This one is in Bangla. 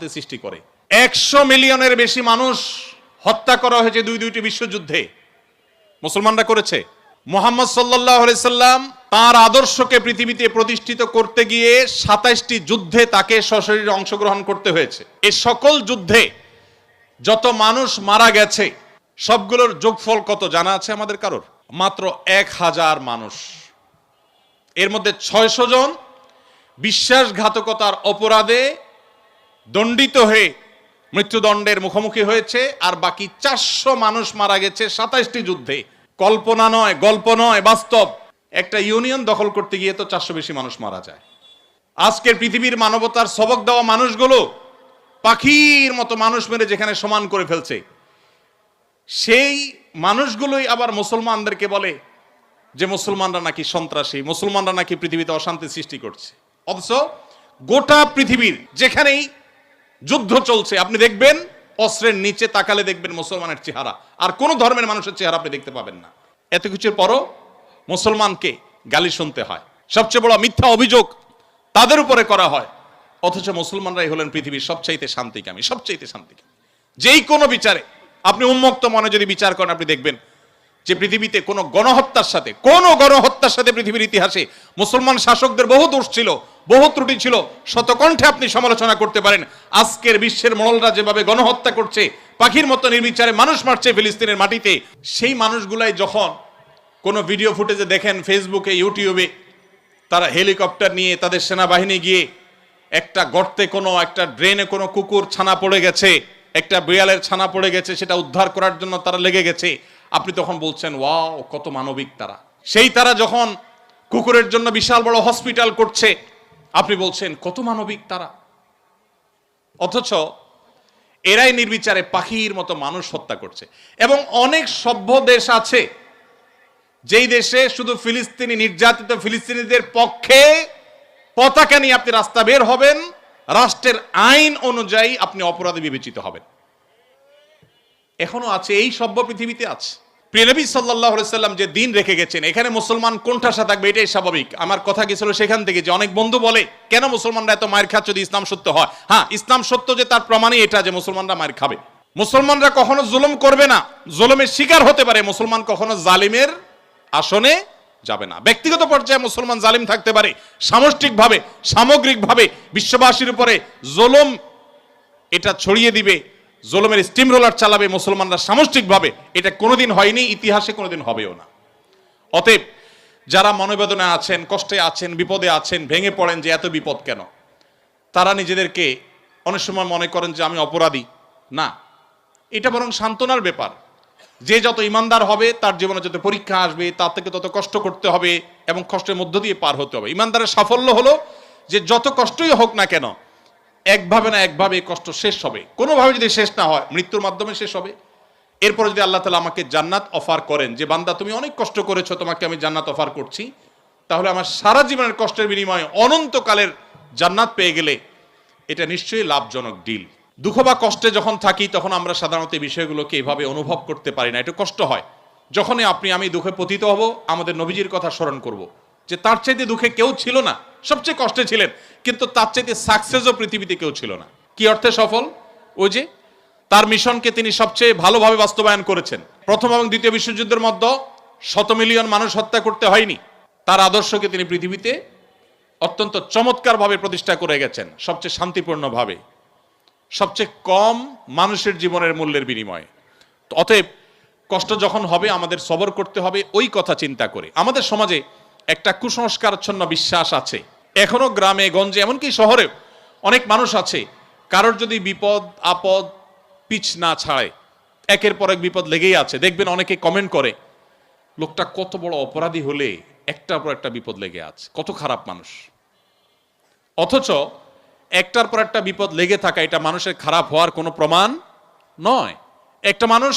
অশান্তি সৃষ্টি করে। 100 মিলিয়নের বেশি মানুষ হত্যা করা হয়েছে দুইটি বিশ্বযুদ্ধে, মুসলমানরা করেছে। মুহাম্মদ সাল্লাল্লাহু আলাইহি সাল্লাম তার আদর্শকে পৃথিবীতে প্রতিষ্ঠিত করতে গিয়ে 27টি যুদ্ধে তাকে সশরীরে অংশগ্রহণ করতে হয়েছে। এই সকল যুদ্ধে যত মানুষ মারা গেছে সবগুলোর যোগফল কত জানা আছে আমাদের কারোর? মাত্র 1000 মানুষ। এর মধ্যে 600 জন বিশ্বাসঘাতকতার অপরাধে দণ্ডিত হয়ে মৃত্যুদণ্ডের মুখোমুখি হয়েছে, আর বাকি 400 মানুষ মারা গেছে 27টি যুদ্ধে। কল্পনা নয়, গল্প নয়, বাস্তব। একটা ইউনিয়ন দখল করতে গিয়ে তো 400 বেশি মানুষ মারা যায়। আজকের পৃথিবীর মানবতার সবক দেওয়া মানুষগুলো পাখির মতো মানুষ মেরে যেখানে সমান করে ফেলছে, সেই মানুষগুলোই আবার মুসলমানদেরকে বলে যে মুসলমানরা নাকি সন্ত্রাসী, মুসলমানরা নাকি পৃথিবীতে অশান্তি সৃষ্টি করছে। অথচ গোটা পৃথিবীর যেখানেই যুদ্ধ চলছে আপনি দেখবেন অস্ত্রের নিচে তাকালে দেখবেন মুসলমানের চেহারা, আর কোন ধর্মের মানুষের চেহারা আপনি দেখতে পাবেন না। এত কিছুর পরও মুসলমানকে গালি শুনতে হয়, সবচেয়ে বড় মিথ্যা অভিযোগ তাদের উপরে করা হয়। অথচ মুসলমানরাই হলেন পৃথিবীর সবচাইতে শান্তিকামী, সবচাইতে শান্তিকামী। যেই কোনো বিচারে আপনি উন্মুক্ত মনে যদি বিচার করেন, আপনি দেখবেন যে পৃথিবীতে কোনো গণহত্যার সাথে পৃথিবীর ইতিহাসে মুসলমান শাসকদের বহু দোষ ছিল, বহু ত্রুটি ছিল, শতকণ্ঠে আপনি সমালোচনা করতে পারেন। আজকের বিশ্বের মোড়লরা যেভাবে গণহত্যা করছে, পাখির মতো নির্বিচারে মানুষ মারছে ফিলিস্তিনের মাটিতে, সেই মানুষগুলাই যখন কোনো ভিডিও ফুটেজে দেখেন ফেসবুকে, ইউটিউবে, তারা হেলিকপ্টার নিয়ে তাদের সেনাবাহিনী গিয়ে একটা গর্তে, কোনো একটা ড্রেনে কোনো কুকুর ছানা পড়ে গেছে, একটা বিড়ালের ছানা পড়ে গেছে, সেটা উদ্ধার করার জন্য তারা লেগে গেছে, আপনি তখন বলছেন ওয়াও কত মানবিক তারা। সেই তারা যখন কুকুরের জন্য বিশাল বড় হসপিটাল করছে, আপনি বলছেন কত মানবিক তারা। অথচ এরাই নির্বিচারে পাখির মতো মানুষ হত্যা করছে। এবং অনেক সভ্য দেশ আছে যেই দেশে শুধু ফিলিস্তিনি নির্যাতিত ফিলিস্তিনিদের পক্ষে পতাকা নিয়ে আপনি রাস্তা বের হবেন, রাষ্ট্রের আইন অনুযায়ী আপনি অপরাধী বিবেচিত হবেন। এখনো আছে, এই সভ্য পৃথিবীতে আছে। প্রিয় নবী সাল্লাল্লাহু আলাইহি সাল্লাম যে দিন রেখে গেছেন, এখানে মুসলমান কোণঠাসা থাকবে, এটাই স্বাভাবিক। আমার কথা কি ছিল সেখান থেকে যে অনেক বন্ধু বলে কেন মুসলমানরা এত মায়ের খাচ্ছে যদি ইসলাম সত্য হয়? হ্যাঁ, ইসলাম সত্য যে তার প্রমাণই এটা যে মুসলমানরা মায়ের খাবে। মুসলমানরা কখনো জুলুম করবে না, জুলুমের শিকার হতে পারে, মুসলমান কখনো জালিমের আসনে যাবে না। ব্যক্তিগত পর্যায়ে মুসলমান জালিম থাকতে পারে, সামষ্টিকভাবে সামগ্রিকভাবে বিশ্ববাসীর উপরে জুলুম এটা ছড়িয়ে দিবে, জুলুমের স্টিম রোলার চালাবে মুসলমানরা সামষ্টিকভাবে, এটা কোনোদিন হয়নি, ইতিহাসে কোনোদিন হবেও না। অতএব যারা মনোবেদনা আছেন, কষ্টে আছেন, বিপদে আছেন, ভেঙে পড়েন যে এত বিপদ কেন, তারা নিজেদেরকে অনেক সময় মনে করেন যে আমি অপরাধী। না, এটা বরং সান্ত্বনার ব্যাপার। যে যত ইমানদার হবে তার জীবনে যত পরীক্ষা আসবে তার থেকে তত কষ্ট করতে হবে এবং কষ্টের মধ্য দিয়ে পার হতে হবে। ইমানদারের সাফল্য হলো যে যত কষ্টই হোক না কেন একভাবে না একভাবে কষ্ট শেষ হবে। কোনোভাবে যদি শেষ না হয় মৃত্যুর মাধ্যমে শেষ হবে। এরপরে যদি আল্লাহ তাআলা আমাকে জান্নাত অফার করেন যে বান্দা তুমি অনেক কষ্ট করেছো, তোমাকে আমি জান্নাত অফার করছি, তাহলে আমার সারা জীবনের কষ্টের বিনিময়ে অনন্তকালের জান্নাত পেয়ে গেলে এটা নিশ্চয়ই লাভজনক ডিল। দুঃখ বা কষ্টে যখন থাকি তখন আমরা সাধারণত এই বিষয়গুলোকে এভাবে অনুভব করতে পারি না, একটু কষ্ট হয়। যখনই আমি দুঃখে পতিত হব, আমাদের নবীজির কথা স্মরণ করব যে তার চাইতে দুঃখে কেউ ছিল না, সবচেয়ে কষ্টে ছিলেন, কিন্তু তার চাইতে সাকসেসও পৃথিবীতে কেউ ছিল না। কি অর্থে সফল? ওই যে তার মিশনকে তিনি সবচেয়ে ভালোভাবে বাস্তবায়ন করেছেন। প্রথম এবং দ্বিতীয় বিশ্বযুদ্ধের মধ্যে 100 মিলিয়ন মানুষ হত্যা করতে হয়নি। তার আদর্শকে তিনি পৃথিবীতে অত্যন্ত চমৎকারভাবে প্রতিষ্ঠা করে গেছেন, সবচেয়ে শান্তিপূর্ণভাবে, সবচেয়ে কম মানুষের জীবনের মূল্যের বিনিময়ে। অতএব কষ্ট যখন হবে আমাদের সবর করতে হবে ওই কথা চিন্তা করে। আমাদের সমাজে একটা কুসংস্কারাচ্ছন্ন বিশ্বাস আছে এখনো, গ্রামে গঞ্জে এমনকি শহরে অনেক মানুষ আছে, কারোর যদি বিপদ আপদ পিছ না ছাড়ে একের পর এক বিপদ লেগেই আছে। দেখবেন অনেকে কমেন্ট করে লোকটা কত বড় অপরাধী হলে একটার পর একটা বিপদ লেগে আছে, কত খারাপ মানুষ। অথচ একটার পর একটা বিপদ লেগে থাকা এটা মানুষের খারাপ হওয়ার কোনো প্রমাণ নয়। একটা মানুষ